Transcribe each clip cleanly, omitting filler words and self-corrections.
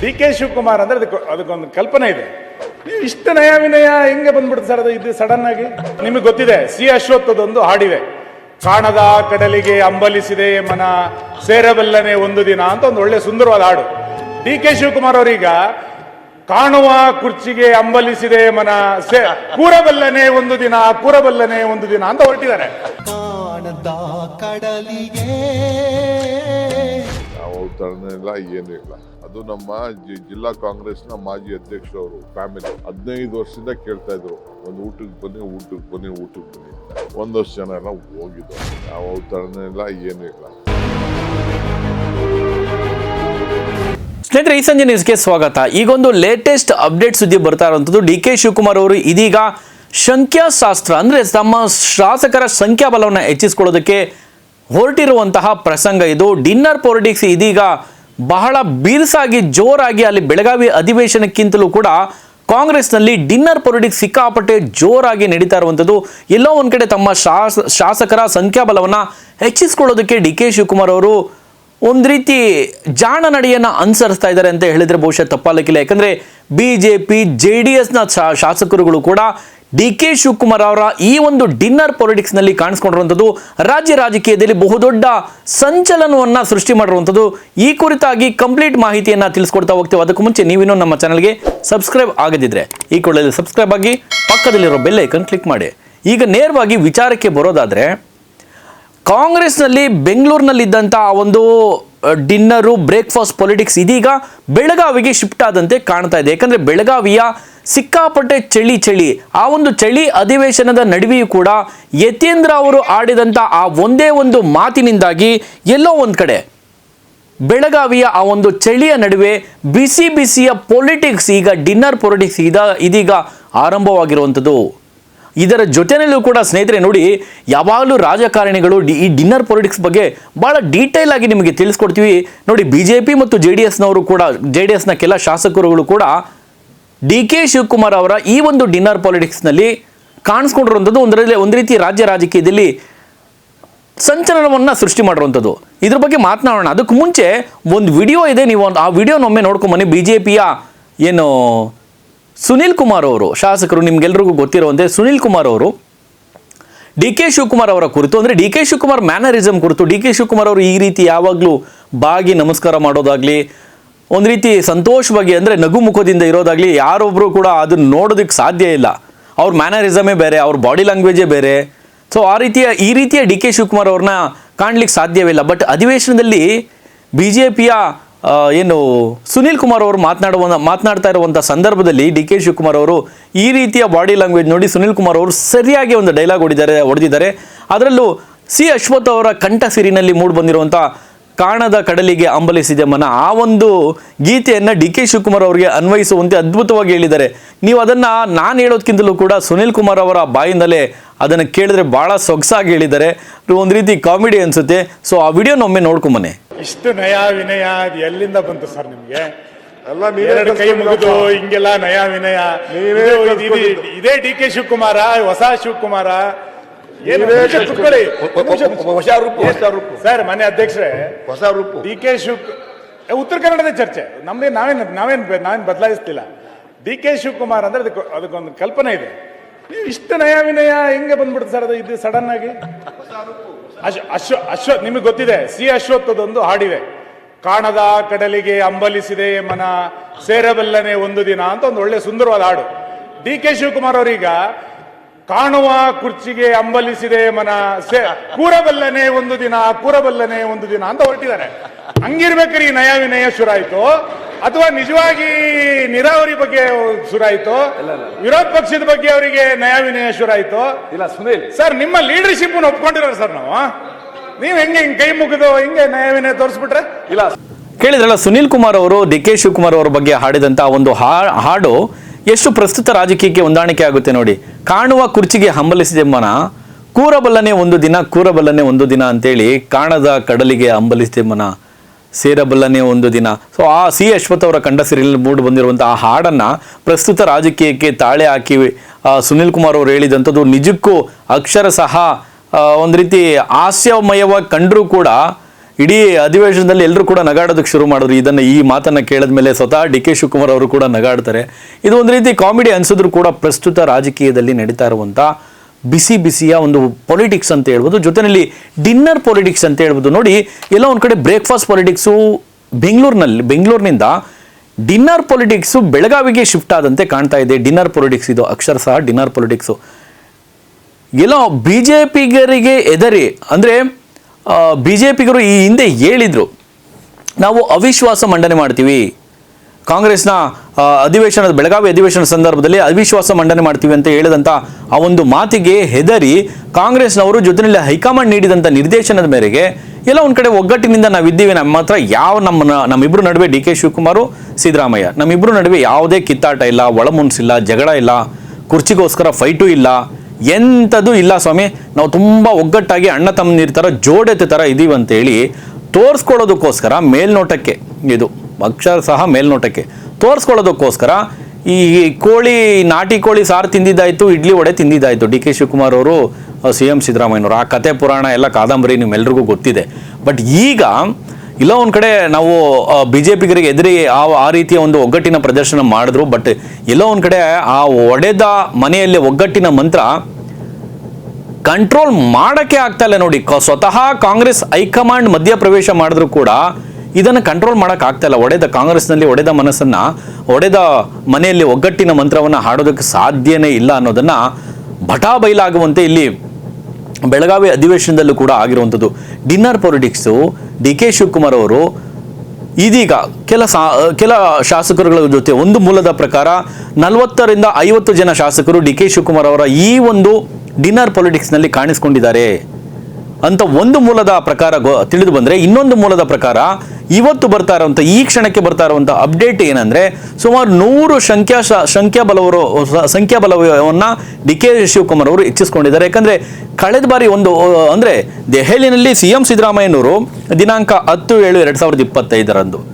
D K Shivakumar ಅಂದ್ರೆ ಅದಕ್ಕೊಂದು ಕಲ್ಪನೆ ಇದೆ. ನೀವು ಇಷ್ಟು ನಯ ವಿನಯ ಹೆಂಗೆ ಬಂದ್ಬಿಡುತ್ತೆ ಸರ್ ಅದು ಇದು ಸಡನ್ ಆಗಿ? ನಿಮಗೆ ಗೊತ್ತಿದೆ ಸಿ ಅಶ್ವತ್ಥದೊಂದು ಹಾಡಿದೆ, ಕಾಣದ ಕಡಲಿಗೆ ಅಂಬಲಿಸಿದೆ ಮನ ಸೇರಬಲ್ಲನೆ ಒಂದು ದಿನ ಅಂತ ಒಂದು ಒಳ್ಳೆ ಸುಂದರವಾದ ಹಾಡು. ಡಿ ಕೆ ಶಿವಕುಮಾರ್ ಅವರೀಗ ಕಾಣುವ ಕುರ್ಚಿಗೆ ಅಂಬಲಿಸಿದೆ ಮನ ಕೂರಬಲ್ಲನೆ ಒಂದು ದಿನ ಕೂರಬಲ್ಲನೆ ಒಂದು ದಿನ ಅಂತ ಹೊರಟಿದ್ದಾರೆ. ಕಾಣದ ಕಡಲಿಗೆ ಅವತರಣ ಇಲ್ಲ, ಏನೂ ಇಲ್ಲ. ಅದು ನಮ್ಮ ಜಿಲ್ಲಾ ಕಾಂಗ್ರೆಸ್ನ ಮಾಜಿ ಅಧ್ಯಕ್ಷರವರು ಫ್ಯಾಮಿಲಿ 15 ವರ್ಷದಿಂದ ಕೇಳ್ತಾ ಇದ್ರು, ಒಂದು ಊಟಕ್ಕೆ ಬನ್ನಿ ಅಂತ. ಒಂದಷ್ಟು ಜನ ಎಲ್ಲ ಹೋಗಿದ್ದು. ಯಾವ ಅವತರಣ ಇಲ್ಲ, ಏನೂ ಇಲ್ಲ. ಸ್ನೇಹಿತರೆ, ಈ ಸಂಜೆ ನ್ಯೂಸ್ಗೆ ಸ್ವಾಗತ. ಈಗೊಂದು ಲೇಟೆಸ್ಟ್ ಅಪ್ಡೇಟ್ ಸುದ್ದಿ ಬರ್ತಾ ಇರುವಂಥದ್ದು, ಡಿ ಕೆ ಶಿವಕುಮಾರ್ ಅವರು ಇದೀಗ ಸಂಖ್ಯಾಶಾಸ್ತ್ರ ಅಂದರೆ ತಮ್ಮ ಶಾಸಕರ ಸಂಖ್ಯಾಬಲವನ್ನು ಹೆಚ್ಚಿಸಿಕೊಳ್ಳೋದಕ್ಕೆ ಹೊರಟಿರುವಂತಹ ಪ್ರಸಂಗ ಇದು. ಡಿನ್ನರ್ ಪಾಲಿಟಿಕ್ಸ್ ಇದೀಗ ಬಹಳ ಬಿರುಸಾಗಿ ಜೋರಾಗಿ ಅಲ್ಲಿ ಬೆಳಗಾವಿ ಅಧಿವೇಶನಕ್ಕಿಂತಲೂ ಕೂಡ ಕಾಂಗ್ರೆಸ್ನಲ್ಲಿ ಡಿನ್ನರ್ ಪಾಲಿಟಿಕ್ಸ್ ಸಿಕ್ಕಾಪಟ್ಟೆ ಜೋರಾಗಿ ನಡೀತಾ ಇರುವಂಥದ್ದು. ಎಲ್ಲೋ ಒಂದು ಕಡೆ ತಮ್ಮ ಶಾಸಕರ ಸಂಖ್ಯಾಬಲವನ್ನು ಹೆಚ್ಚಿಸಿಕೊಳ್ಳೋದಕ್ಕೆ ಡಿ ಕೆ ಶಿವಕುಮಾರ್ ಅವರು ಒಂದು ರೀತಿ ಜಾಣ ನಡೆಯನ್ನು ಅನುಸರಿಸ್ತಾ ಇದ್ದಾರೆ ಅಂತ ಹೇಳಿದರೆ ಬಹುಶಃ ತಪ್ಪಾಗಲಿಕ್ಕಿಲ್ಲ. ಯಾಕಂದರೆ BJP JDSನ ಶಾಸಕರುಗಳು ಕೂಡ ಡಿ ಕೆ ಶಿವಕುಮಾರ್ ಅವರ ಈ ಒಂದು ಡಿನ್ನರ್ ಪಾಲಿಟಿಕ್ಸ್ನಲ್ಲಿ ಕಾಣಿಸ್ಕೊಂಡಿರುವಂಥದ್ದು ರಾಜ್ಯ ರಾಜಕೀಯದಲ್ಲಿ ಬಹುದೊಡ್ಡ ಸಂಚಲನವನ್ನು ಸೃಷ್ಟಿ ಮಾಡಿರುವಂಥದ್ದು. ಈ ಕುರಿತಾಗಿ ಕಂಪ್ಲೀಟ್ ಮಾಹಿತಿಯನ್ನು ತಿಳಿಸ್ಕೊಡ್ತಾ ಹೋಗ್ತೇವೆ. ಅದಕ್ಕೂ ಮುಂಚೆ ನೀವಿನ್ನೂ ನಮ್ಮ ಚಾನಲ್ಗೆ ಸಬ್ಸ್ಕ್ರೈಬ್ ಆಗದಿದ್ದರೆ ಈ ಕೂಡಲೇ ಸಬ್ಸ್ಕ್ರೈಬ್ ಆಗಿ ಪಕ್ಕದಲ್ಲಿರೋ ಬೆಲ್ ಐಕನ್ ಕ್ಲಿಕ್ ಮಾಡಿ. ಈಗ ನೇರವಾಗಿ ವಿಚಾರಕ್ಕೆ ಬರೋದಾದರೆ, ಕಾಂಗ್ರೆಸ್ನಲ್ಲಿ ಬೆಂಗಳೂರಿನಲ್ಲಿದ್ದಂಥ ಆ ಒಂದು ಡಿನ್ನರು ಬ್ರೇಕ್ಫಾಸ್ಟ್ ಪಾಲಿಟಿಕ್ಸ್ ಇದೀಗ ಬೆಳಗಾವಿಗೆ ಶಿಫ್ಟ್ ಆದಂತೆ ಕಾಣ್ತಾ ಇದೆ. ಯಾಕಂದರೆ ಬೆಳಗಾವಿಯ ಸಿಕ್ಕಾಪಟ್ಟೆ ಚಳಿ ಆ ಒಂದು ಚಳಿ ಅಧಿವೇಶನದ ನಡುವೆಯೂ ಕೂಡ ಯತೀಂದ್ರ ಅವರು ಆಡಿದಂಥ ಆ ಒಂದೇ ಒಂದು ಮಾತಿನಿಂದಾಗಿ ಎಲ್ಲೋ ಒಂದು ಕಡೆ ಬೆಳಗಾವಿಯ ಆ ಒಂದು ಚಳಿಯ ನಡುವೆ ಬಿಸಿಯ ಪೊಲಿಟಿಕ್ಸ್ ಈಗ ಡಿನ್ನರ್ ಪಾಲಿಟಿಕ್ಸ್ ಇದೀಗ ಆರಂಭವಾಗಿರುವಂಥದ್ದು. ಇದರ ಜೊತೆಯಲ್ಲೂ ಕೂಡ ಸ್ನೇಹಿತರೆ ನೋಡಿ, ಯಾವಾಗಲೂ ರಾಜಕಾರಣಿಗಳು ಈ ಡಿನ್ನರ್ ಪಾಲಿಟಿಕ್ಸ್ ಬಗ್ಗೆ ಭಾಳ ಡೀಟೇಲ್ ಆಗಿ ನಿಮಗೆ ತಿಳಿಸ್ಕೊಡ್ತೀವಿ ನೋಡಿ. BJP ಮತ್ತು JDSನವರು ಕೂಡ JDSನ ಕೆಲ ಶಾಸಕರುಗಳು ಕೂಡ ಡಿ ಕೆ ಶಿವಕುಮಾರ್ ಅವರ ಈ ಒಂದು ಡಿನ್ನರ್ ಪಾಲಿಟಿಕ್ಸ್ನಲ್ಲಿ ಕಾಣಿಸ್ಕೊಂಡಿರುವಂಥದ್ದು ಒಂದು ರೀತಿ ರಾಜ್ಯ ರಾಜಕೀಯದಲ್ಲಿ ಸಂಚಲನವನ್ನು ಸೃಷ್ಟಿ ಮಾಡಿರುವಂಥದ್ದು. ಇದ್ರ ಬಗ್ಗೆ ಮಾತನಾಡೋಣ. ಅದಕ್ಕೆ ಮುಂಚೆ ಒಂದು ವಿಡಿಯೋ ಇದೆ, ನೀವು ಆ ವಿಡಿಯೋನೊಮ್ಮೆ ನೋಡ್ಕೊಂಬನ್ನಿ. BJPಯ ಏನು ಸುನಿಲ್ ಕುಮಾರ್ ಅವರು ಶಾಸಕರು, ನಿಮ್ಗೆಲ್ರಿಗೂ ಗೊತ್ತಿರುವಂತೆ ಸುನಿಲ್ ಕುಮಾರ್ ಅವರು ಡಿ ಕೆ ಶಿವಕುಮಾರ್ ಅವರ ಕುರಿತು, ಅಂದರೆ ಡಿ ಕೆ ಶಿವಕುಮಾರ್ ಮ್ಯಾನರಿಸಮ್ ಕುರಿತು, ಡಿ ಕೆ ಶಿವಕುಮಾರ್ ಅವರು ಈ ರೀತಿ ಯಾವಾಗಲೂ ಬಾಗಿ ನಮಸ್ಕಾರ ಮಾಡೋದಾಗಲಿ, ಒಂದು ರೀತಿ ಸಂತೋಷವಾಗಿ ಅಂದರೆ ನಗು ಮುಖದಿಂದ ಇರೋದಾಗಲಿ ಯಾರೊಬ್ಬರು ಕೂಡ ಅದನ್ನು ನೋಡೋದಕ್ಕೆ ಸಾಧ್ಯ ಇಲ್ಲ. ಅವ್ರ ಮ್ಯಾನರಿಸಮೇ ಬೇರೆ, ಅವ್ರ ಬಾಡಿ ಲ್ಯಾಂಗ್ವೇಜೇ ಬೇರೆ. ಸೊ ಈ ರೀತಿಯ ಡಿ ಕೆ ಶಿವಕುಮಾರ್ ಅವ್ರನ್ನ ಕಾಣಲಿಕ್ಕೆ ಸಾಧ್ಯವಿಲ್ಲ. ಬಟ್ ಅಧಿವೇಶನದಲ್ಲಿ BJPಯ ಏನು ಸುನಿಲ್ ಕುಮಾರ್ ಅವರು ಮಾತನಾಡ್ತಾ ಇರುವಂಥ ಸಂದರ್ಭದಲ್ಲಿ ಡಿ ಕೆ ಶಿವಕುಮಾರ್ ಅವರು ಈ ರೀತಿಯ ಬಾಡಿ ಲ್ಯಾಂಗ್ವೇಜ್ ನೋಡಿ ಸುನಿಲ್ ಕುಮಾರ್ ಅವರು ಸರಿಯಾಗಿ ಒಂದು ಡೈಲಾಗ್ ಹೊಡೆದಿದ್ದಾರೆ. ಅದರಲ್ಲೂ ಸಿ ಅಶ್ವಥ್ ಅವರ ಕಂಠ ಸಿರಿನಲ್ಲಿ ಮೂಡಿ ಬಂದಿರುವಂಥ ಕಾಣದ ಕಡಲಿಗೆ ಅಂಬಲಿಸಿದೆ ಮನ ಆ ಒಂದು ಗೀತೆಯನ್ನು ಡಿ ಕೆ ಶಿವಕುಮಾರ್ ಅವರಿಗೆ ಅನ್ವಯಿಸುವಂತೆ ಅದ್ಭುತವಾಗಿ ಹೇಳಿದ್ದಾರೆ. ನೀವು ಅದನ್ನು ನಾನು ಹೇಳೋದಕ್ಕಿಂತಲೂ ಕೂಡ ಸುನಿಲ್ ಕುಮಾರ್ ಅವರ ಬಾಯಿಂದಲೇ ಅದನ್ನು ಕೇಳಿದ್ರೆ ಭಾಳ ಸೊಗಸಾಗಿ ಹೇಳಿದ್ದಾರೆ. ಒಂದು ರೀತಿ ಕಾಮಿಡಿ ಅನಿಸುತ್ತೆ. ಸೊ ಆ ವಿಡಿಯೋನೊಮ್ಮೆ ನೋಡ್ಕೊಂಬನ್ನಿ. ಇಷ್ಟು ನಯ ವಿನಯ ಅದು ಎಲ್ಲಿಂದ ಬಂತು ಸರ್ ನಿಮ್ಗೆ? ಎರಡು ಕೈ ಮುಗಿದು ಹಿಂಗೆಲ್ಲ ನಯ ವಿನಯ ಇದೇ ಡಿ ಕೆ ಶಿವಕುಮಾರ, ಹೊಸ ಶಿವಕುಮಾರ? ಸರ್ ಮನೆ ಅಧ್ಯಕ್ಷರೇ, ಹೊಸ ರೂಪ ಡಿ ಕೆ ಉತ್ತರ ಕನ್ನಡದ ಚರ್ಚೆ ನಾವೇನ್ ಬದಲಾಯಿಸ್ತಿಲ್ಲ. ಡಿ ಕೆ ಶಿವಕುಮಾರ್ ಅಂದ್ರೆ ಅದಕ್ಕೊಂದು ಕಲ್ಪನೆ ಇದೆ. ನೀವು ಇಷ್ಟು ನಯ ವಿನಯ ಹೆಂಗೆ ಬಂದ್ಬಿಡುತ್ತೆ ಸರ್ ಅದು ಇದು ಸಡನ್ ಆಗಿ? ನಿಮಗೆ ಗೊತ್ತಿದೆ ಸಿ ಅಶ್ವತ್ಥದೊಂದು ಹಾಡಿದೆ, ಕಾಣದ ಕಡಲಿಗೆ ಅಂಬಲಿಸಿದೆ ಮನ ಸೇರಬಲ್ಲನೆ ಒಂದು ದಿನ ಅಂತ ಒಂದು ಒಳ್ಳೆ ಸುಂದರವಾದ ಹಾಡು. ಡಿ ಕೆ ಶಿವಕುಮಾರ್ ಅವರೀಗ ಕಾಣುವ ಕುರ್ಚಿಗೆ ಅಂಬಲಿಸಿದೆ ಮನ ಕೂರಬಲ್ಲನೆ ಒಂದು ದಿನ ಕೂರಬಲ್ಲನೆ ಒಂದು ದಿನ ಅಂತ ಹೊರಟಿದ್ದಾರೆ. ಹಂಗಿರ್ಬೇಕಾದ್ರೆ ಈ ನಯ ವಿನಯ ಶುರಾಯಿತು ಅಥವಾ ನಿಜವಾಗಿ ನೀರಾವರಿ ಬಗ್ಗೆ ಶುರಾಯಿತು, ವಿರೋಧ ಪಕ್ಷದ ಬಗ್ಗೆ ಅವರಿಗೆ ನಯ ವಿನಯ ಶುರಾಯಿತು? ಇಲ್ಲ ಸುನಿಲ್ ಸರ್, ನಿಮ್ಮ ಲೀಡರ್ಶಿಪ್ ಒಪ್ಕೊಂಡಿರೋ ಸರ್ ನಾವು. ನೀವು ಹೆಂಗೆ ಕೈ ಮುಗಿದು ಹಿಂಗೆ ನಯ ವಿನಯ ತೋರಿಸ್ಬಿಟ್ರೆ? ಇಲ್ಲ, ಕೇಳಿದ್ರಲ್ಲ ಸುನಿಲ್ ಕುಮಾರ್ ಅವರು ಡಿ ಕೆ ಶಿವಕುಮಾರ್ ಅವರ ಬಗ್ಗೆ ಹಾಡಿದಂಥ ಒಂದು ಹಾಡು ಎಷ್ಟು ಪ್ರಸ್ತುತ ರಾಜಕೀಯಕ್ಕೆ ಹೊಂದಾಣಿಕೆ ಆಗುತ್ತೆ ನೋಡಿ. ಕಾಣುವ ಕುರ್ಚಿಗೆ ಹಂಬಲಿಸಿದೆ ಮನ ಕೂರಬಲ್ಲನೆ ಒಂದು ದಿನ ಅಂತೇಳಿ ಕಾಣದ ಕಡಲಿಗೆ ಹಂಬಲಿಸಿದೆ ಮನ ಸೇರಬಲ್ಲನೆ ಒಂದು ದಿನ. ಸೊ ಆ ಸಿ ಅಶ್ವಥ್ ಅವರ ಕಂಠ ಸಿರಿಯಲ್ಲಿ ಮೂಡಿ ಬಂದಿರುವಂಥ ಆ ಹಾಡನ್ನು ಪ್ರಸ್ತುತ ರಾಜಕೀಯಕ್ಕೆ ತಾಳೆ ಹಾಕಿ ಸುನಿಲ್ ಕುಮಾರ್ ಅವರು ಹೇಳಿದಂಥದ್ದು ನಿಜಕ್ಕೂ ಅಕ್ಷರ ಸಹ ಒಂದು ರೀತಿ ಹಾಸ್ಯಮಯವಾಗಿ ಕಂಡರೂ ಕೂಡ ಇಡೀ ಅಧಿವೇಶನದಲ್ಲಿ ಎಲ್ಲರೂ ಕೂಡ ನಗಾಡೋದಕ್ಕೆ ಶುರು ಮಾಡಿದ್ರು. ಈ ಮಾತನ್ನ ಕೇಳಿದ ಮೇಲೆ ಸ್ವತಃ ಡಿ ಕೆ ಶಿವಕುಮಾರ್ ಅವರು ಕೂಡ ನಗಾಡ್ತಾರೆ. ಇದು ಒಂದು ರೀತಿ ಕಾಮಿಡಿ ಅನ್ಸಿದ್ರು ಕೂಡ ಪ್ರಸ್ತುತ ರಾಜಕೀಯದಲ್ಲಿ ನಡೀತಾ ಇರುವಂಥ ಬಿಸಿಯ ಒಂದು ಪೊಲಿಟಿಕ್ಸ್ ಅಂತ ಹೇಳ್ಬೋದು, ಜೊತೆಯಲ್ಲಿ ಡಿನ್ನರ್ ಪೊಲಿಟಿಕ್ಸ್ ಅಂತ ಹೇಳ್ಬೋದು. ನೋಡಿ, ಎಲ್ಲ ಒಂದು ಕಡೆ ಬ್ರೇಕ್ಫಾಸ್ಟ್ ಪೊಲಿಟಿಕ್ಸು ಬೆಂಗಳೂರಿನಿಂದ ಡಿನ್ನರ್ ಪೊಲಿಟಿಕ್ಸು ಬೆಳಗಾವಿಗೆ ಶಿಫ್ಟ್ ಆದಂತೆ ಕಾಣ್ತಾ ಇದೆ. ಡಿನ್ನರ್ ಪೊಲಿಟಿಕ್ಸ್ ಇದು ಅಕ್ಷರಶಃ ಡಿನ್ನರ್ ಪೊಲಿಟಿಕ್ಸು. ಎಲ್ಲೋ ಬಿ ಜೆ ಪಿಗರಿಗೆ ಎದರಿ ಅಂದರೆ ಬಿ ಜೆ ಪಿಗರು ಈ ಹಿಂದೆ ಹೇಳಿದರು, ನಾವು ಅವಿಶ್ವಾಸ ಮಂಡನೆ ಮಾಡ್ತೀವಿ, ಕಾಂಗ್ರೆಸ್ನ ಬೆಳಗಾವಿ ಅಧಿವೇಶನ ಸಂದರ್ಭದಲ್ಲಿ ಅವಿಶ್ವಾಸ ಮಂಡನೆ ಮಾಡ್ತೀವಿ ಅಂತ ಹೇಳಿದಂಥ ಆ ಒಂದು ಮಾತಿಗೆ ಹೆದರಿ ಕಾಂಗ್ರೆಸ್ನವರು ಜೊತೆಯಲ್ಲಿ ಹೈಕಮಾಂಡ್ ನೀಡಿದಂಥ ನಿರ್ದೇಶನದ ಮೇರೆಗೆ ಎಲ್ಲ ಒಂದು ಕಡೆ ಒಗ್ಗಟ್ಟಿನಿಂದ ನಾವಿದ್ದೀವಿ. ನಮ್ಮ ಹತ್ರ ನಮ್ಮಿಬ್ಬರು ನಡುವೆ ಡಿ ಕೆ ಶಿವಕುಮಾರ್ ಸಿದ್ದರಾಮಯ್ಯ ನಮ್ಮಿಬ್ಬರು ನಡುವೆ ಯಾವುದೇ ಕಿತ್ತಾಟ ಇಲ್ಲ, ಒಳಮುನ್ಸಿಲ್ಲ, ಜಗಳ ಇಲ್ಲ, ಕುರ್ಚಿಗೋಸ್ಕರ ಫೈಟು ಇಲ್ಲ, ಎಂಥದ್ದು ಇಲ್ಲ ಸ್ವಾಮಿ. ನಾವು ತುಂಬ ಒಗ್ಗಟ್ಟಾಗಿ ಅಣ್ಣ ತಮ್ಮನೀರ ಥರ ಜೋಡೆತ್ತ ಥರ ಇದ್ದೀವಿ ಅಂತೇಳಿ ತೋರಿಸ್ಕೊಳ್ಳೋದಕ್ಕೋಸ್ಕರ ಮೇಲ್ನೋಟಕ್ಕೆ, ಇದು ಅಕ್ಷರಶಃ ಮೇಲ್ನೋಟಕ್ಕೆ ತೋರಿಸ್ಕೊಳ್ಳೋದಕ್ಕೋಸ್ಕರ ಈ ನಾಟಿ ಕೋಳಿ ಸಾರು ತಿಂದಿದ್ದಾಯಿತು, ಇಡ್ಲಿ ವಡೆ ತಿಂದಿದ್ದಾಯಿತು ಡಿ ಕೆ ಶಿವಕುಮಾರ್ ಅವರು, CM ಸಿದ್ದರಾಮಯ್ಯನವರು. ಆ ಕತೆ ಪುರಾಣ ಎಲ್ಲ ಕಾದಂಬರಿ ನಿಮ್ಮೆಲ್ರಿಗೂ ಗೊತ್ತಿದೆ. ಬಟ್ ಈಗ ಇಲ್ಲ ಒಂದು ಕಡೆ ನಾವು ಬಿ ಜೆ ಪಿಗರಿಗೆ ಎದುರಿ ಆ ರೀತಿಯ ಒಂದು ಒಗ್ಗಟ್ಟಿನ ಪ್ರದರ್ಶನ ಮಾಡಿದ್ರು. ಬಟ್ ಎಲ್ಲೋ ಒಂದು ಕಡೆ ಆ ಒಡೆದ ಮನೆಯಲ್ಲಿ ಒಗ್ಗಟ್ಟಿನ ಮಂತ್ರ ಕಂಟ್ರೋಲ್ ಮಾಡೋಕ್ಕೆ ಆಗ್ತಾ ಇಲ್ಲ ನೋಡಿ. ಸ್ವತಃ ಕಾಂಗ್ರೆಸ್ ಹೈಕಮಾಂಡ್ ಮಧ್ಯಪ್ರವೇಶ ಮಾಡಿದ್ರು ಕೂಡ ಇದನ್ನು ಕಂಟ್ರೋಲ್ ಮಾಡೋಕೆ ಆಗ್ತಾ ಇಲ್ಲ. ಕಾಂಗ್ರೆಸ್ನಲ್ಲಿ ಒಡೆದ ಮನಸ್ಸನ್ನು, ಒಡೆದ ಮನೆಯಲ್ಲಿ ಒಗ್ಗಟ್ಟಿನ ಮಂತ್ರವನ್ನು ಹಾಡೋದಕ್ಕೆ ಸಾಧ್ಯನೇ ಇಲ್ಲ ಅನ್ನೋದನ್ನು ಬಟಾಬೈಲಾಗುವಂತೆ ಇಲ್ಲಿ ಬೆಳಗಾವಿ ಅಧಿವೇಶನದಲ್ಲೂ ಕೂಡ ಆಗಿರುವಂಥದ್ದು. Dinner politics D K Shivakumar ಅವರು ಇದೀಗ ಕೆಲ ಶಾಸಕರುಗಳ ಜೊತೆ ಒಂದು ಮೂಲದ ಪ್ರಕಾರ 40 ರಿಂದ 50 ಜನ ಶಾಸಕರು ಡಿ ಕೆ ಶಿವಕುಮಾರ್ ಅವರ ಈ ಒಂದು ಡಿನ್ನರ್ ಪೊಲಿಟಿಕ್ಸ್ನಲ್ಲಿ ಕಾಣಿಸ್ಕೊಂಡಿದ್ದಾರೆ ಅಂತ ಒಂದು ಮೂಲದ ಪ್ರಕಾರ ತಿಳಿದು ಬಂದರೆ, ಇನ್ನೊಂದು ಮೂಲದ ಪ್ರಕಾರ ಇವತ್ತು ಬರ್ತಾ ಇರುವಂಥ ಈ ಕ್ಷಣಕ್ಕೆ ಬರ್ತಾ ಇರುವಂಥ ಅಪ್ಡೇಟ್ ಏನಂದರೆ ಸುಮಾರು 100 ಸಂಖ್ಯಾಬಲವನ್ನು ಡಿ ಕೆ ಶಿವಕುಮಾರ್ ಅವರು ಹೆಚ್ಚಿಸ್ಕೊಂಡಿದ್ದಾರೆ. ಯಾಕಂದರೆ ಕಳೆದ ಬಾರಿ ಅಂದರೆ ದೆಹಲಿಯಲ್ಲಿ CM ಸಿದ್ದರಾಮಯ್ಯನವರು ದಿನಾಂಕ 10/7/2025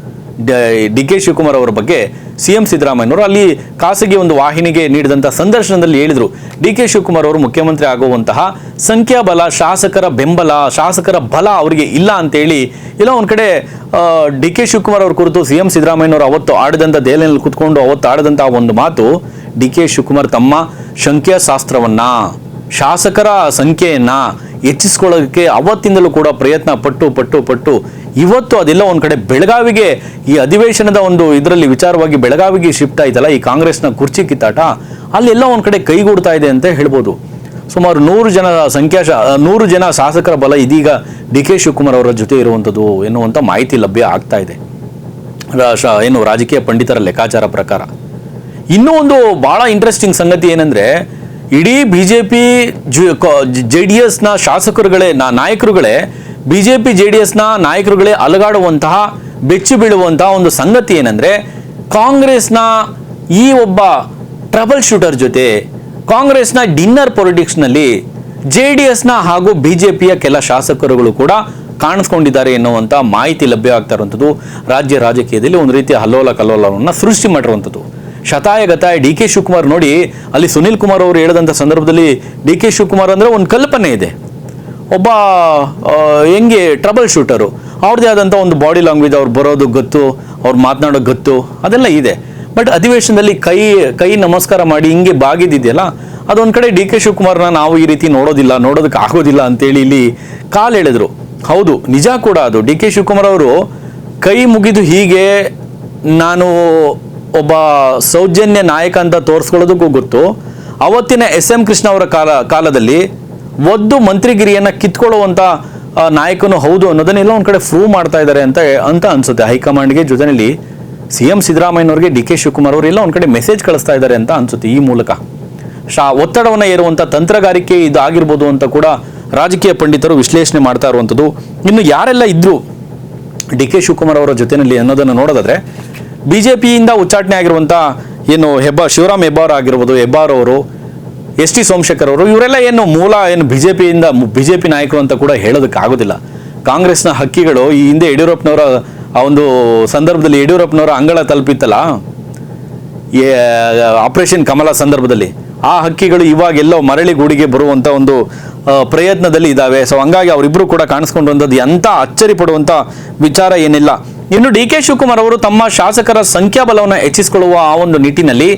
ಡಿ ಕೆ ಶಿವಕುಮಾರ್ ಅವರ ಬಗ್ಗೆ CM ಸಿದ್ದರಾಮಯ್ಯನವರು ಅಲ್ಲಿ ಖಾಸಗಿ ಒಂದು ವಾಹಿನಿಗೆ ನೀಡಿದಂಥ ಸಂದರ್ಶನದಲ್ಲಿ ಹೇಳಿದರು, ಡಿ ಕೆ ಶಿವಕುಮಾರ್ ಅವರು ಮುಖ್ಯಮಂತ್ರಿ ಆಗುವಂತಹ ಸಂಖ್ಯಾಬಲ, ಶಾಸಕರ ಬೆಂಬಲ, ಶಾಸಕರ ಬಲ ಅವರಿಗೆ ಇಲ್ಲ ಅಂತೇಳಿ ಇಲ್ಲ ಒಂದು ಕಡೆ ಡಿ ಕೆ ಶಿವಕುಮಾರ್ ಅವ್ರ ಕುರಿತು CM ಸಿದ್ದರಾಮಯ್ಯನವರು ಅವತ್ತು ಆಡಿದಂಥ ದೆಹಲಿಯಲ್ಲಿ ಕೂತ್ಕೊಂಡು ಅವತ್ತು ಆಡಿದಂಥ ಒಂದು ಮಾತು, ಡಿ ಕೆ ಶಿವಕುಮಾರ್ ತಮ್ಮ ಸಂಖ್ಯಾಶಾಸ್ತ್ರವನ್ನು, ಶಾಸಕರ ಸಂಖ್ಯೆಯನ್ನು ಹೆಚ್ಚಿಸ್ಕೊಳ್ಳೋದಕ್ಕೆ ಅವತ್ತಿಂದಲೂ ಕೂಡ ಪ್ರಯತ್ನ ಪಟ್ಟು ಇವತ್ತು ಅದೆಲ್ಲ ಒಂದು ಕಡೆ ಬೆಳಗಾವಿಗೆ ಈ ಅಧಿವೇಶನದ ಒಂದು ಇದರಲ್ಲಿ ವಿಚಾರವಾಗಿ ಬೆಳಗಾವಿಗೆ ಶಿಫ್ಟ್ ಆಯ್ತಲ್ಲ ಈ ಕಾಂಗ್ರೆಸ್ನ ಕುರ್ಚಿ ಕಿತ್ತಾಟ, ಅಲ್ಲೆಲ್ಲ ಒಂದು ಕಡೆ ಕೈಗೂಡ್ತಾ ಇದೆ ಅಂತ ಹೇಳ್ಬೋದು. ಸುಮಾರು 100 ಜನ ಶಾಸಕರ ಬಲ ಇದೀಗ ಡಿ ಕೆ ಶಿವಕುಮಾರ್ ಅವರ ಜೊತೆ ಇರುವಂಥದ್ದು ಎನ್ನುವಂಥ ಮಾಹಿತಿ ಲಭ್ಯ ಆಗ್ತಾ ಇದೆ ರಾಜಕೀಯ ಪಂಡಿತರ ಲೆಕ್ಕಾಚಾರ ಪ್ರಕಾರ. ಇನ್ನೂ ಒಂದು ಬಹಳ ಇಂಟ್ರೆಸ್ಟಿಂಗ್ ಸಂಗತಿ ಏನಂದ್ರೆ, ಇಡೀ BJP JDSನ ಶಾಸಕರುಗಳೇ ನಾಯಕರುಗಳೇ BJP JDSನ ನಾಯಕರುಗಳೇ ಅಲಗಾಡುವಂತಹ, ಬೆಚ್ಚು ಬೀಳುವಂತಹ ಒಂದು ಸಂಗತಿ ಏನಂದ್ರೆ, ಕಾಂಗ್ರೆಸ್ನ ಈ ಒಬ್ಬ ಟ್ರಬಲ್ ಶೂಟರ್ ಜೊತೆ ಕಾಂಗ್ರೆಸ್ನ ಡಿನ್ನರ್ ಪೊಲಿಟಿಕ್ಸ್ನಲ್ಲಿ JDSನ ಹಾಗೂ BJPಯ ಕೆಲ ಶಾಸಕರುಗಳು ಕೂಡ ಕಾಣಿಸ್ಕೊಂಡಿದ್ದಾರೆ ಎನ್ನುವಂಥ ಮಾಹಿತಿ ಲಭ್ಯ ಆಗ್ತಾ ಇರುವಂಥದ್ದು ರಾಜ್ಯ ರಾಜಕೀಯದಲ್ಲಿ ಒಂದು ರೀತಿಯ ಕಲ್ಲೋಲವನ್ನು ಸೃಷ್ಟಿ ಮಾಡಿರುವಂಥದ್ದು. ಶತಾಯಗತಾಯ ಡಿ ಕೆ ಶಿವಕುಮಾರ್ ನೋಡಿ, ಅಲ್ಲಿ ಸುನಿಲ್ ಕುಮಾರ್ ಅವರು ಹೇಳಿದಂಥ ಸಂದರ್ಭದಲ್ಲಿ ಡಿ ಕೆ ಶಿವಕುಮಾರ್ ಅಂದರೆ ಒಂದು ಕಲ್ಪನೆ ಇದೆ, ಒಬ್ಬ ಹೆಂಗೆ ಟ್ರಬಲ್ ಶೂಟರು, ಅವ್ರದ್ದೇ ಆದಂಥ ಒಂದು ಬಾಡಿ ಲ್ಯಾಂಗ್ವೇಜ್, ಅವ್ರು ಬರೋದು ಗೊತ್ತು, ಅವ್ರು ಮಾತನಾಡೋ ಗೊತ್ತು, ಅದೆಲ್ಲ ಇದೆ. ಬಟ್ ಅಧಿವೇಶನದಲ್ಲಿ ಕೈ ನಮಸ್ಕಾರ ಮಾಡಿ ಹಿಂಗೆ ಬಾಗಿದ್ದಿದೆಯಲ್ಲ, ಅದೊಂದು ಕಡೆ ಡಿ ಕೆ ಶಿವಕುಮಾರ್ನ ನಾವು ಈ ರೀತಿ ನೋಡೋದಕ್ಕೆ ಆಗೋದಿಲ್ಲ ಅಂತೇಳಿ ಇಲ್ಲಿ ಕಾಲು ಎಳೆದ್ರು. ಹೌದು, ನಿಜ ಕೂಡ ಅದು. ಡಿ ಕೆ ಶಿವಕುಮಾರ್ ಅವರು ಕೈ ಮುಗಿದು ಹೀಗೆ ನಾನು ಒಬ್ಬ ಸೌಜನ್ಯ ನಾಯಕ ಅಂತ ತೋರಿಸ್ಕೊಳ್ಳೋದಕ್ಕೂ ಗೊತ್ತು. ಅವತ್ತಿನ SM ಕೃಷ್ಣ ಅವರ ಕಾಲದಲ್ಲಿ ಒದ್ದು ಮಂತ್ರಿಗಿರಿಯನ್ನು ಕಿತ್ಕೊಳ್ಳುವಂಥ ನಾಯಕನು ಹೌದು ಅನ್ನೋದನ್ನೆಲ್ಲ ಒಂದು ಕಡೆ ಪ್ರೂವ್ ಮಾಡ್ತಾ ಇದ್ದಾರೆ ಅಂತ ಅನ್ಸುತ್ತೆ ಹೈಕಮಾಂಡ್ಗೆ. ಜೊತೆಯಲ್ಲಿ CM ಸಿದ್ದರಾಮಯ್ಯನವ್ರಿಗೆ ಡಿ ಕೆ ಶಿವಕುಮಾರ್ ಅವರೆಲ್ಲ ಒಂದು ಕಡೆ ಮೆಸೇಜ್ ಕಳಿಸ್ತಾ ಇದ್ದಾರೆ ಅಂತ ಅನ್ಸುತ್ತೆ. ಈ ಮೂಲಕ ಒತ್ತಡವನ್ನು ಏರುವಂಥ ತಂತ್ರಗಾರಿಕೆ ಇದು ಆಗಿರ್ಬೋದು ಅಂತ ಕೂಡ ರಾಜಕೀಯ ಪಂಡಿತರು ವಿಶ್ಲೇಷಣೆ ಮಾಡ್ತಾ ಇರುವಂಥದ್ದು. ಇನ್ನು ಯಾರೆಲ್ಲ ಇದ್ರು ಡಿ ಕೆ ಶಿವಕುಮಾರ್ ಅವರ ಜೊತೆಯಲ್ಲಿ ಅನ್ನೋದನ್ನು ನೋಡೋದಾದ್ರೆ, BJPಯಿಂದ ಉಚ್ಚಾಟನೆ ಆಗಿರುವಂಥ ಶಿವರಾಮ್ ಹೆಬ್ಬಾರ್ ಆಗಿರ್ಬೋದು, ಹೆಬ್ಬಾರ್ ಅವರು, ST ಸೋಮಶೇಖರ್ ಅವರು, ಇವರೆಲ್ಲ BJP ನಾಯಕರು ಅಂತ ಕೂಡ ಹೇಳೋದಕ್ಕೆ ಆಗೋದಿಲ್ಲ. ಕಾಂಗ್ರೆಸ್ನ ಹಕ್ಕಿಗಳು ಈ ಹಿಂದೆ ಯಡಿಯೂರಪ್ಪನವರ ಆ ಒಂದು ಸಂದರ್ಭದಲ್ಲಿ ಯಡಿಯೂರಪ್ಪನವರ ಅಂಗಳ ತಲುಪಿತ್ತಲ್ಲ ಆಪರೇಷನ್ ಕಮಲ ಸಂದರ್ಭದಲ್ಲಿ, ಆ ಹಕ್ಕಿಗಳು ಇವಾಗೆಲ್ಲೋ ಮರಳಿ ಗೂಡಿಗೆ ಬರುವಂಥ ಒಂದು ಪ್ರಯತ್ನದಲ್ಲಿ ಇದ್ದಾವೆ. ಸೊ ಹಂಗಾಗಿ ಅವರಿಬ್ಬರು ಕೂಡ ಕಾಣಿಸ್ಕೊಂಡಿರುವಂಥದ್ದು ಎಂಥ ಅಚ್ಚರಿ ಪಡುವಂಥ ವಿಚಾರ ಏನಿಲ್ಲ. ಇನ್ನು ಡಿ ಕೆ ಶಿವಕುಮಾರ್ ಅವರು ತಮ್ಮ ಶಾಸಕರ ಸಂಖ್ಯಾಬಲವನ್ನು ಹೆಚ್ಚಿಸಿಕೊಳ್ಳುವ ಆ ಒಂದು ನಿಟ್ಟಿನಲ್ಲಿ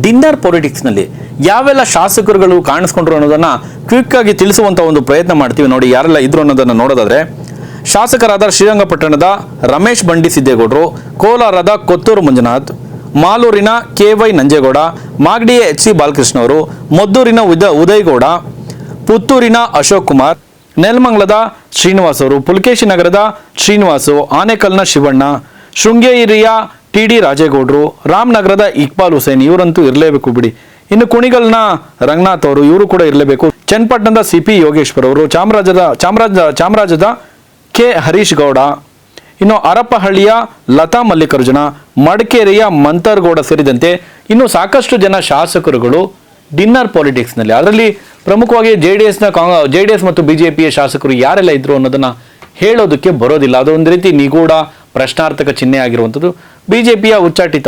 ಡಿನ್ನರ್ ಪೊಲಿಟಿಕ್ಸ್ನಲ್ಲಿ ಯಾವೆಲ್ಲ ಶಾಸಕರುಗಳು ಕಾಣಿಸ್ಕೊಂಡ್ರು ಅನ್ನೋದನ್ನ ಕ್ವಿಕ್ ಆಗಿ ತಿಳಿಸುವಂಥ ಒಂದು ಪ್ರಯತ್ನ ಮಾಡ್ತೀವಿ. ನೋಡಿ ಯಾರೆಲ್ಲ ಇದ್ರು ಅನ್ನೋದನ್ನು ನೋಡೋದಾದ್ರೆ, ಶಾಸಕರಾದ ಶ್ರೀರಂಗಪಟ್ಟಣದ ರಮೇಶ್ ಬಂಡಿ ಸಿದ್ದೇಗೌಡರು, ಕೋಲಾರದ ಕೊತ್ತೂರು ಮಂಜುನಾಥ್, ಮಾಲೂರಿನ KY ನಂಜೇಗೌಡ, ಮಾಗಡಿಯ HC ಬಾಲಕೃಷ್ಣ ಅವರು, ಮದ್ದೂರಿನ ಉದಯಗೌಡ, ಪುತ್ತೂರಿನ ಅಶೋಕ್ ಕುಮಾರ್, ನೆಲಮಂಗಲದ ಶ್ರೀನಿವಾಸ್ ಅವರು, ಪುಲಕೇಶಿ ನಗರದ ಶ್ರೀನಿವಾಸು, ಆನೇಕಲ್ನ ಶಿವಣ್ಣ, ಶೃಂಗೇರಿಯ TD ರಾಜೇಗೌಡರು, ರಾಮನಗರದ ಇಕ್ಬಾಲ್ ಹುಸೇನ್, ಇವರಂತೂ ಇರಲೇಬೇಕು ಬಿಡಿ. ಇನ್ನು ಕುಣಿಗಲ್ನ ರಂಗನಾಥ್ ಅವರು, ಇವರು ಕೂಡ ಇರಲೇಬೇಕು. ಚನ್ನಪಟ್ಟಣದ CP ಯೋಗೇಶ್ವರ್ ಅವರು, ಚಾಮರಾಜದ K ಹರೀಶ್ ಗೌಡ, ಇನ್ನು ಹರಪಹಳ್ಳಿಯ ಲತಾ ಮಲ್ಲಿಕಾರ್ಜುನ, ಮಡಿಕೇರಿಯ ಮಂತರ್ಗೌಡ ಸೇರಿದಂತೆ ಇನ್ನು ಸಾಕಷ್ಟು ಜನ ಶಾಸಕರುಗಳು ಡಿನ್ನರ್ ಪಾಲಿಟಿಕ್ಸ್ನಲ್ಲಿ, ಅದರಲ್ಲಿ ಪ್ರಮುಖವಾಗಿ JDS ಮತ್ತು BJPಯ ಶಾಸಕರು ಯಾರೆಲ್ಲ ಇದ್ರು ಅನ್ನೋದನ್ನ ಹೇಳೋದಕ್ಕೆ ಬರೋದಿಲ್ಲ. ಅದೊಂದು ರೀತಿ ನಿಗೂಢ ಪ್ರಶ್ನಾರ್ಥಕ ಚಿಹ್ನೆ ಆಗಿರುವಂಥದ್ದು. BJPಯ ಉಚ್ಚಾಟಿತ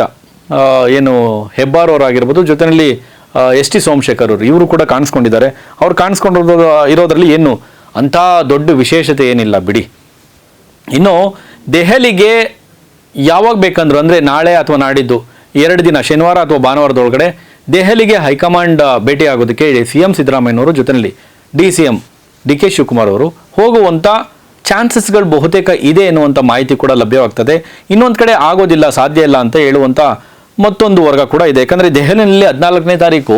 ಏನು ಹೆಬ್ಬಾರ್ ಅವರಾಗಿರ್ಬೋದು, ಜೊತೆಯಲ್ಲಿ ST ಸೋಮಶೇಖರ್ ಅವರು, ಇವರು ಕೂಡ ಕಾಣಿಸ್ಕೊಂಡಿದ್ದಾರೆ. ಅವ್ರು ಇರೋದ್ರಲ್ಲಿ ಏನು ಅಂಥ ದೊಡ್ಡ ವಿಶೇಷತೆ ಏನಿಲ್ಲ ಬಿಡಿ. ಇನ್ನು ದೆಹಲಿಗೆ ಯಾವಾಗ ಬೇಕಂದ್ರು ಅಂದರೆ ನಾಳೆ ಅಥವಾ ನಾಡಿದ್ದು 2 ದಿನ, ಶನಿವಾರ ಅಥವಾ ಭಾನುವಾರದೊಳಗಡೆ ದೆಹಲಿಗೆ ಹೈಕಮಾಂಡ್ ಭೇಟಿ ಆಗೋದಕ್ಕೆ CM ಸಿದ್ದರಾಮಯ್ಯನವರು ಜೊತೆಯಲ್ಲಿ DCM DK ಶಿವಕುಮಾರ್ ಅವರು ಹೋಗುವಂಥ ಚಾನ್ಸಸ್ಗಳು ಬಹುತೇಕ ಇದೆ ಎನ್ನುವಂಥ ಮಾಹಿತಿ ಕೂಡ ಲಭ್ಯವಾಗ್ತದೆ. ಇನ್ನೊಂದು ಕಡೆ ಆಗೋದಿಲ್ಲ, ಸಾಧ್ಯ ಇಲ್ಲ ಅಂತ ಹೇಳುವಂಥ ಮತ್ತೊಂದು ವರ್ಗ ಕೂಡ ಇದೆ. ಯಾಕಂದರೆ ದೆಹಲಿಯಲ್ಲಿ 14ನೇ ತಾರೀಕು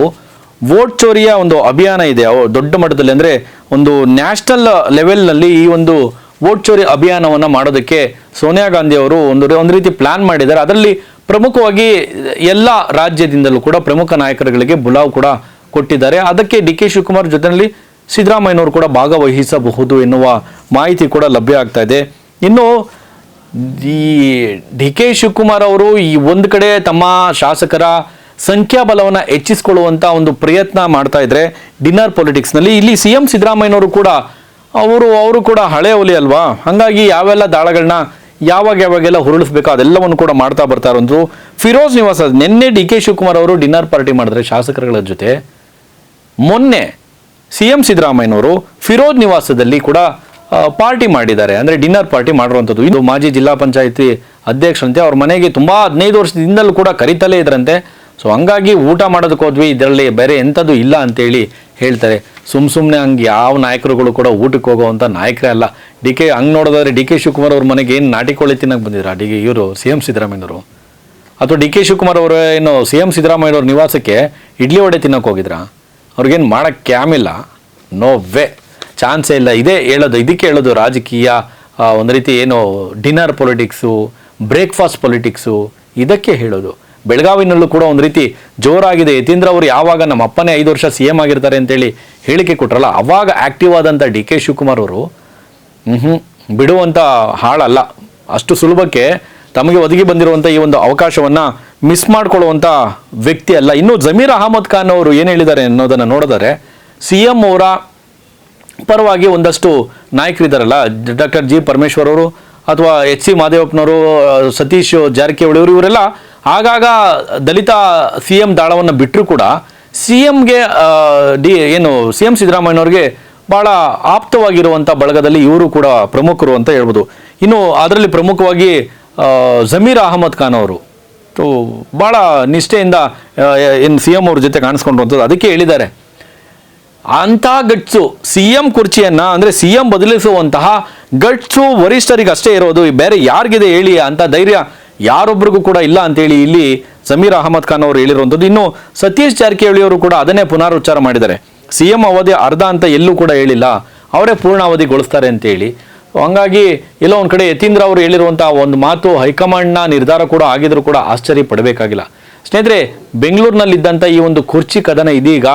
ವೋಟ್ ಚೋರಿಯ ಒಂದು ಅಭಿಯಾನ ಇದೆ ದೊಡ್ಡ ಮಟ್ಟದಲ್ಲಿ. ಅಂದರೆ ಒಂದು ನ್ಯಾಷನಲ್ ಲೆವೆಲ್ನಲ್ಲಿ ಈ ಒಂದು ವೋಟ್ ಚೋರಿ ಅಭಿಯಾನವನ್ನು ಮಾಡೋದಕ್ಕೆ ಸೋನಿಯಾ ಗಾಂಧಿ ಅವರು ಒಂದು ರೀತಿ ಪ್ಲಾನ್ ಮಾಡಿದ್ದಾರೆ. ಅದರಲ್ಲಿ ಪ್ರಮುಖವಾಗಿ ಎಲ್ಲ ರಾಜ್ಯದಿಂದಲೂ ಕೂಡ ಪ್ರಮುಖ ನಾಯಕರುಗಳಿಗೆ ಬುಲಾವ್ ಕೂಡ ಕೊಟ್ಟಿದ್ದಾರೆ. ಅದಕ್ಕೆ DK ಶಿವಕುಮಾರ್ ಜೊತೆಯಲ್ಲಿ ಸಿದ್ದರಾಮಯ್ಯನವರು ಕೂಡ ಭಾಗವಹಿಸಬಹುದು ಎನ್ನುವ ಮಾಹಿತಿ ಕೂಡ ಲಭ್ಯ ಆಗ್ತಾ ಇದೆ. ಇನ್ನು ಈ DK ಶಿವಕುಮಾರ್ ಅವರು ಈ ಒಂದು ಕಡೆ ತಮ್ಮ ಶಾಸಕರ ಸಂಖ್ಯಾಬಲವನ್ನು ಹೆಚ್ಚಿಸಿಕೊಳ್ಳುವಂಥ ಒಂದು ಪ್ರಯತ್ನ ಮಾಡ್ತಾ ಇದ್ರೆ ಡಿನ್ನರ್ ಪೊಲಿಟಿಕ್ಸ್ನಲ್ಲಿ, ಇಲ್ಲಿ CM ಸಿದ್ದರಾಮಯ್ಯನವರು ಕೂಡ ಅವರು ಕೂಡ ಹಳೆ ಒಲಿ ಅಲ್ವಾ, ಹಾಗಾಗಿ ಯಾವೆಲ್ಲ ದಾಳಗಳನ್ನ ಯಾವಾಗೆಲ್ಲ ಹುರುಳಿಸ್ಬೇಕೋ ಅದೆಲ್ಲವನ್ನು ಕೂಡ ಮಾಡ್ತಾ ಬರ್ತಾ ಇರೋದು. ಫಿರೋಜ್ ನಿವಾಸ ನಿನ್ನೆ DK ಶಿವಕುಮಾರ್ ಅವರು ಡಿನ್ನರ್ ಪಾರ್ಟಿ ಮಾಡಿದ್ರೆ ಶಾಸಕರುಗಳ ಜೊತೆ, ಮೊನ್ನೆ CM ಸಿದ್ದರಾಮಯ್ಯನವರು ಫಿರೋಜ್ ನಿವಾಸದಲ್ಲಿ ಕೂಡ ಪಾರ್ಟಿ ಮಾಡಿದ್ದಾರೆ. ಅಂದರೆ ಡಿನ್ನರ್ ಪಾರ್ಟಿ ಮಾಡಿರುವಂಥದ್ದು. ಇದು ಮಾಜಿ ಜಿಲ್ಲಾ ಪಂಚಾಯತಿ ಅಧ್ಯಕ್ಷರಂತೆ, ಅವ್ರ ಮನೆಗೆ ತುಂಬ 15 ವರ್ಷದಿಂದಲೂ ಕೂಡ ಕರಿತಲೇ ಇದ್ರಂತೆ. ಸೊ ಹಂಗಾಗಿ ಊಟ ಮಾಡೋದಕ್ಕೆ ಹೋದ್ವಿ, ಇದರಲ್ಲಿ ಬೇರೆ ಎಂಥದ್ದು ಇಲ್ಲ ಅಂತೇಳಿ ಹೇಳ್ತಾರೆ. ಸುಮ್ಮನೆ ಹಂಗೆ ಯಾವ ನಾಯಕರುಗಳು ಕೂಡ ಊಟಕ್ಕೆ ಹೋಗೋವಂಥ ನಾಯಕರೇ ಅಲ್ಲ. ಹಂಗೆ ನೋಡೋದಾದ್ರೆ DK ಶಿವಕುಮಾರ್ ಅವ್ರ ಮನೆಗೆ ಏನು ನಾಟಿಕೊಳ್ಳಿ ತಿನ್ನಕ್ಕೆ ಬಂದಿದ್ರ ಇವರು CM ಸಿದ್ದರಾಮಯ್ಯನವರು, ಅಥವಾ DK ಶಿವಕುಮಾರ್ ಅವರು ಏನು CM ಸಿದ್ದರಾಮಯ್ಯನವ್ರ ನಿವಾಸಕ್ಕೆ ಇಡ್ಲಿ ವಡೆ ತಿನ್ನಕ್ಕೆ ಹೋಗಿದ್ರಾ? ಅವ್ರಿಗೇನು ಮಾಡೋಕ್ಕೆ ಕ್ಯಾಮಿಲ್ಲ, ನೋ ವೇ, ಚಾನ್ಸೇ ಇಲ್ಲ. ಇದಕ್ಕೆ ಹೇಳೋದು ರಾಜಕೀಯ ಒಂದು ರೀತಿ ಏನು ಡಿನ್ನರ್ ಪೊಲಿಟಿಕ್ಸು, ಬ್ರೇಕ್ಫಾಸ್ಟ್ ಪೊಲಿಟಿಕ್ಸು, ಇದಕ್ಕೆ ಹೇಳೋದು. ಬೆಳಗಾವಿನಲ್ಲೂ ಕೂಡ ಒಂದು ರೀತಿ ಜೋರಾಗಿದೆ. ಯತೀಂದ್ರ ಅವರು ಯಾವಾಗ ನಮ್ಮ ಅಪ್ಪನೇ 5 ವರ್ಷ CM ಆಗಿರ್ತಾರೆ ಅಂತೇಳಿ ಹೇಳಿಕೆ ಕೊಟ್ರಲ್ಲ, ಅವಾಗ ಆಕ್ಟಿವ್ ಆದಂಥ DK ಶಿವಕುಮಾರ್ ಅವರು ಬಿಡುವಂಥ ಹಾಳಲ್ಲ. ಅಷ್ಟು ಸುಲಭಕ್ಕೆ ತಮಗೆ ಒದಗಿ ಬಂದಿರುವಂಥ ಈ ಒಂದು ಅವಕಾಶವನ್ನು ಮಿಸ್ ಮಾಡ್ಕೊಳ್ಳುವಂಥ ವ್ಯಕ್ತಿ ಅಲ್ಲ. ಇನ್ನು ಜಮೀರ್ ಅಹಮದ್ ಖಾನ್ ಅವರು ಏನು ಹೇಳಿದ್ದಾರೆ ಅನ್ನೋದನ್ನು ನೋಡಿದರೆ, CM ಅವರ ಪರವಾಗಿ ಒಂದಷ್ಟು ನಾಯಕರಿದ್ದಾರಲ್ಲ, ಡಾಕ್ಟರ್ G ಪರಮೇಶ್ವರ್ ಅವರು ಅಥವಾ HC ಮಾದೇವಪ್ಪನವರು, ಸತೀಶ್ ಜಾರಕಿಹೊಳಿ ಅವರು, ಇವರೆಲ್ಲ ಆಗಾಗ ದಲಿತ CM ದಾಳವನ್ನು ಬಿಟ್ಟರು ಕೂಡ CMಗೆ CM ಸಿದ್ದರಾಮಯ್ಯನವ್ರಿಗೆ ಭಾಳ ಆಪ್ತವಾಗಿರುವಂಥ ಬಳಗದಲ್ಲಿ ಇವರು ಕೂಡ ಪ್ರಮುಖರು ಅಂತ ಹೇಳ್ಬೋದು. ಇನ್ನು ಅದರಲ್ಲಿ ಪ್ರಮುಖವಾಗಿ ಜಮೀರ್ ಅಹಮದ್ ಖಾನ್ ಅವರು ಭಾಳ ನಿಷ್ಠೆಯಿಂದ CM ಅವ್ರ ಜೊತೆ ಕಾಣಿಸ್ಕೊಂಡಿರುವಂಥದ್ದು. ಅದಕ್ಕೆ ಹೇಳಿದ್ದಾರೆ, ಅಂಥ ಗಟ್ಸು CM ಕುರ್ಚಿಯನ್ನು, ಅಂದರೆ CM ಬದಲಿಸುವಂತಹ ಗಟ್ಸು ವರಿಷ್ಠರಿಗೆ ಅಷ್ಟೇ ಇರೋದು, ಬೇರೆ ಯಾರಿಗಿದೆ ಹೇಳಿ ಅಂತ ಧೈರ್ಯ ಯಾರೊಬ್ಬರಿಗೂ ಕೂಡ ಇಲ್ಲ ಅಂತೇಳಿ ಇಲ್ಲಿ ಜಮೀರ್ ಅಹಮದ್ ಖಾನ್ ಅವರು ಹೇಳಿರುವಂಥದ್ದು. ಇನ್ನು ಸತೀಶ್ ಜಾರಕಿಹೊಳಿ ಅವರು ಕೂಡ ಅದನ್ನೇ ಪುನರುಚ್ಚಾರ ಮಾಡಿದ್ದಾರೆ. CM ಅವಧಿ ಅರ್ಧ ಅಂತ ಎಲ್ಲೂ ಕೂಡ ಹೇಳಿಲ್ಲ, ಅವರೇ ಪೂರ್ಣಾವಧಿಗೊಳಿಸ್ತಾರೆ ಅಂತೇಳಿ. ಹಂಗಾಗಿ ಎಲ್ಲೋ ಒಂದು ಕಡೆ ಯತೀಂದ್ರ ಅವರು ಹೇಳಿರುವಂಥ ಒಂದು ಮಾತು ಹೈಕಮಾಂಡ್ನ ನಿರ್ಧಾರ ಕೂಡ ಆಗಿದ್ರು ಕೂಡ ಆಶ್ಚರ್ಯ ಪಡಬೇಕಾಗಿಲ್ಲ. ಸ್ನೇಹಿತರೆ, ಬೆಂಗಳೂರಿನಲ್ಲಿದ್ದಂಥ ಈ ಒಂದು ಕುರ್ಚಿ ಕದನ ಇದೀಗ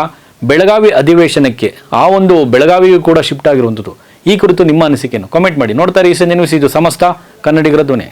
ಬೆಳಗಾವಿ ಅಧಿವೇಶನಕ್ಕೆ, ಆ ಒಂದು ಬೆಳಗಾವಿಗೂ ಕೂಡ ಶಿಫ್ಟ್ ಆಗಿರುವಂಥದ್ದು. ಈ ಕುರಿತು ನಿಮ್ಮ ಅನಿಸಿಕೆಯನ್ನು ಕಾಮೆಂಟ್ ಮಾಡಿ. ನೋಡ್ತಾರೆ ಈ ಸಂಜೆ ನ್ಯೂಸ್, ಇದು ಸಮಸ್ತ ಕನ್ನಡಿಗರ ಧ್ವನಿ.